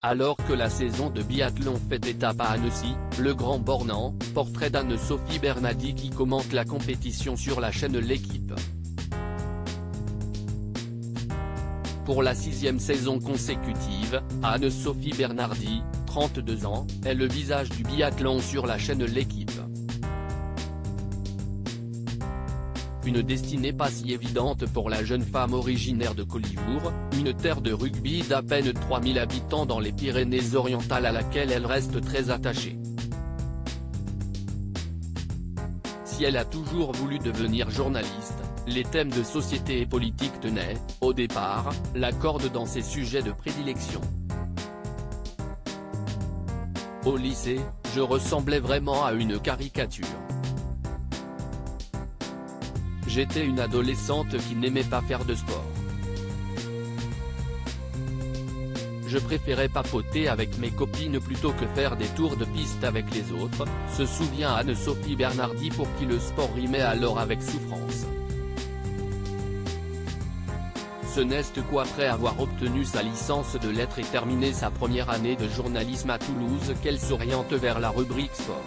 Alors que la saison de biathlon fait étape à Annecy, le Grand Bornand, portrait d'Anne-Sophie Bernardi qui commente la compétition sur la chaîne L'Équipe. Pour la 6e saison consécutive, Anne-Sophie Bernardi, 32 ans, est le visage du biathlon sur la chaîne L'Équipe. Une destinée pas si évidente pour la jeune femme originaire de Collioure, une terre de rugby d'à peine 3000 habitants dans les Pyrénées-Orientales à laquelle elle reste très attachée. Si elle a toujours voulu devenir journaliste, les thèmes de société et politique tenaient, au départ, la corde dans ses sujets de prédilection. Au lycée, je ressemblais vraiment à une caricature. J'étais une adolescente qui n'aimait pas faire de sport. Je préférais papoter avec mes copines plutôt que faire des tours de piste avec les autres, se souvient Anne-Sophie Bernardi pour qui le sport rimait alors avec souffrance. Ce n'est qu'après avoir obtenu sa licence de lettres et terminé sa première année de journalisme à Toulouse qu'elle s'oriente vers la rubrique sport.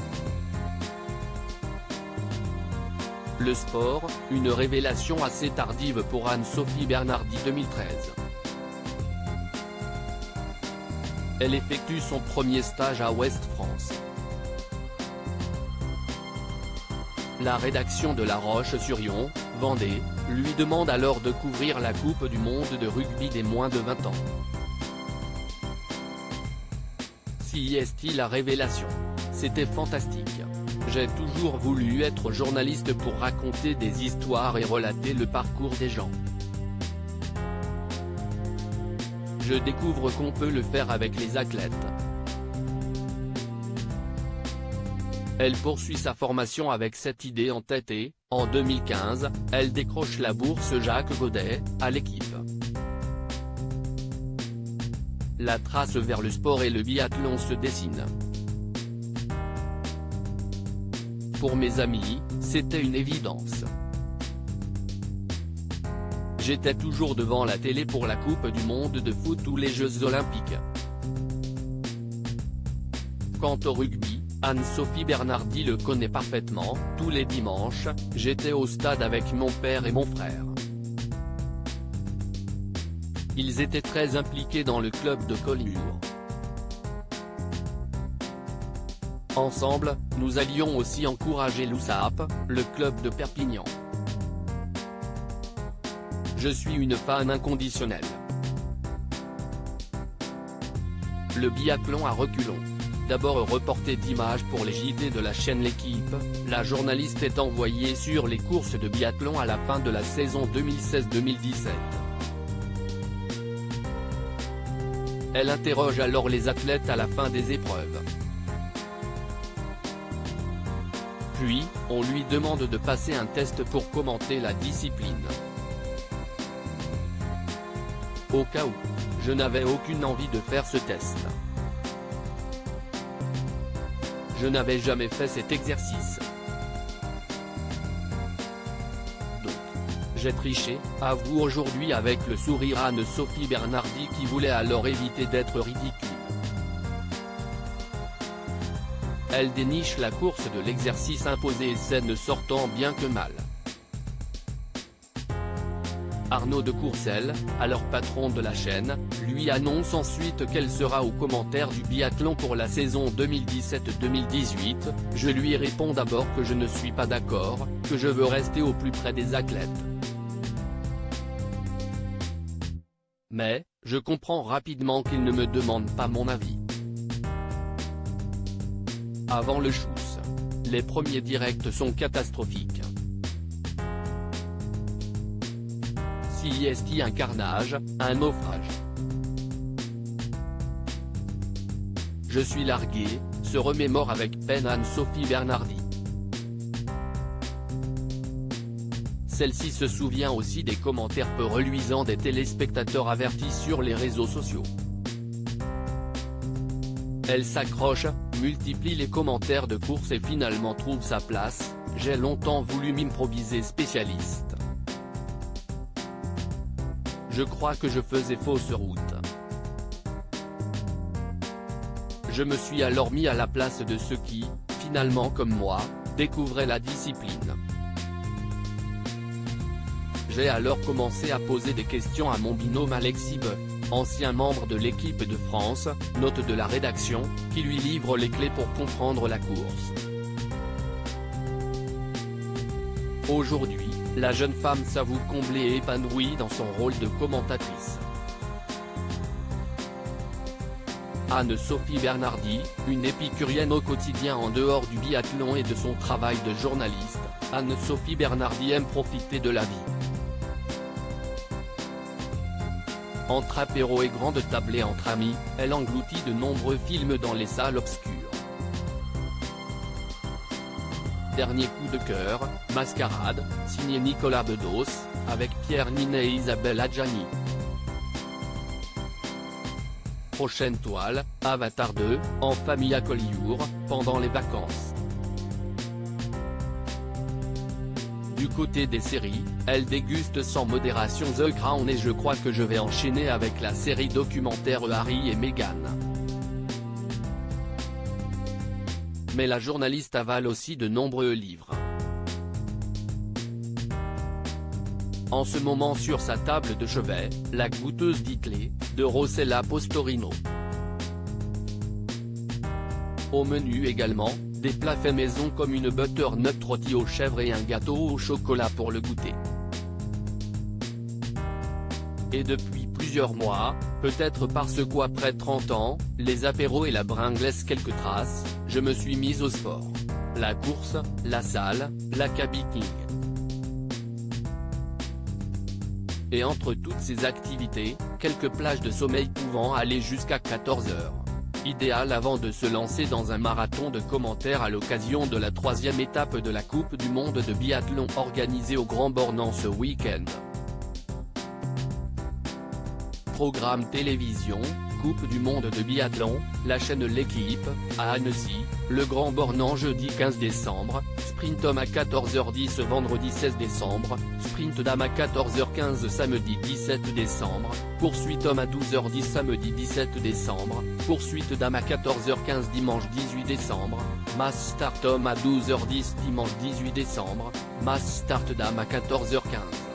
Le sport, une révélation assez tardive pour Anne-Sophie Bernardi 2013. Elle effectue son premier stage à Ouest France. La rédaction de La Roche-sur-Yon, Vendée, lui demande alors de couvrir la Coupe du monde de rugby des moins de 20 ans. Si est-il la révélation? C'était fantastique. J'ai toujours voulu être journaliste pour raconter des histoires et relater le parcours des gens. Je découvre qu'on peut le faire avec les athlètes. Elle poursuit sa formation avec cette idée en tête et, en 2015, elle décroche la bourse Jacques Godet, à l'Équipe. La trace vers le sport et le biathlon se dessine. Pour mes amis, c'était une évidence. J'étais toujours devant la télé pour la Coupe du monde de foot ou les Jeux Olympiques. Quant au rugby, Anne-Sophie Bernardi le connaît parfaitement, tous les dimanches, j'étais au stade avec mon père et mon frère. Ils étaient très impliqués dans le club de Collioure. Ensemble, nous allions aussi encourager l'USAP, le club de Perpignan. Je suis une fan inconditionnelle. Le biathlon à reculons. D'abord reporté d'images pour les JT de la chaîne L'Équipe, la journaliste est envoyée sur les courses de biathlon à la fin de la saison 2016-2017. Elle interroge alors les athlètes à la fin des épreuves. Puis, on lui demande de passer un test pour commenter la discipline. Au cas où, je n'avais aucune envie de faire ce test. Je n'avais jamais fait cet exercice. Donc, j'ai triché, avoue aujourd'hui avec le sourire Anne-Sophie Bernardi qui voulait alors éviter d'être ridicule. Elle déniche la course de l'exercice imposé et scène sortant bien que mal. Arnaud de Courcelles, alors patron de la chaîne, lui annonce ensuite qu'elle sera au commentaire du biathlon pour la saison 2017-2018, je lui réponds d'abord que je ne suis pas d'accord, que je veux rester au plus près des athlètes. Mais, je comprends rapidement qu'il ne me demande pas mon avis. Avant le Schuss, les premiers directs sont catastrophiques. Si est un carnage, un naufrage. Je suis largué, se remémore avec peine Anne-Sophie Bernardi. Celle-ci se souvient aussi des commentaires peu reluisants des téléspectateurs avertis sur les réseaux sociaux. Elle s'accroche, multiplie les commentaires de course et finalement trouve sa place. J'ai longtemps voulu m'improviser spécialiste. Je crois que je faisais fausse route. Je me suis alors mis à la place de ceux qui, finalement comme moi, découvraient la discipline. J'ai alors commencé à poser des questions à mon binôme Alexis Boeuf, ancien membre de l'équipe de France, note de la rédaction, qui lui livre les clés pour comprendre la course. Aujourd'hui, la jeune femme s'avoue comblée et épanouie dans son rôle de commentatrice. Anne-Sophie Bernardi, une épicurienne au quotidien en dehors du biathlon et de son travail de journaliste, Anne-Sophie Bernardi aime profiter de la vie. Entre apéro et grande tablée entre amis, elle engloutit de nombreux films dans les salles obscures. Dernier coup de cœur, Mascarade, signé Nicolas Bedos, avec Pierre Ninet et Isabelle Adjani. Prochaine toile, Avatar 2, en famille à Collioure, pendant les vacances. Du côté des séries, elle déguste sans modération The Crown et je crois que je vais enchaîner avec la série documentaire Harry et Meghan. Mais la journaliste avale aussi de nombreux livres. En ce moment sur sa table de chevet, La goûteuse d'Iclée, de Rossella Postorino. Au menu également, des plats faits maison comme une butternut rôti aux chèvres et un gâteau au chocolat pour le goûter. Et depuis plusieurs mois, peut-être parce qu'après 30 ans, les apéros et la bringue laissent quelques traces, je me suis mise au sport. La course, la salle, l'akabiking. Et entre toutes ces activités, quelques plages de sommeil pouvant aller jusqu'à 14 heures. Idéal avant de se lancer dans un marathon de commentaires à l'occasion de la 3e étape de la Coupe du Monde de biathlon organisée au Grand Bornand ce week-end. Programme télévision, Coupe du Monde de biathlon, la chaîne L'Équipe, à Annecy, le Grand Bornand jeudi 15 décembre, sprint homme à 14h10 vendredi 16 décembre, sprint dame à 14h15 samedi 17 décembre, poursuite homme à 12h10 samedi 17 décembre, poursuite dame à 14h15 dimanche 18 décembre, mass start homme à 12h10 dimanche 18 décembre, mass start dame à 14h15.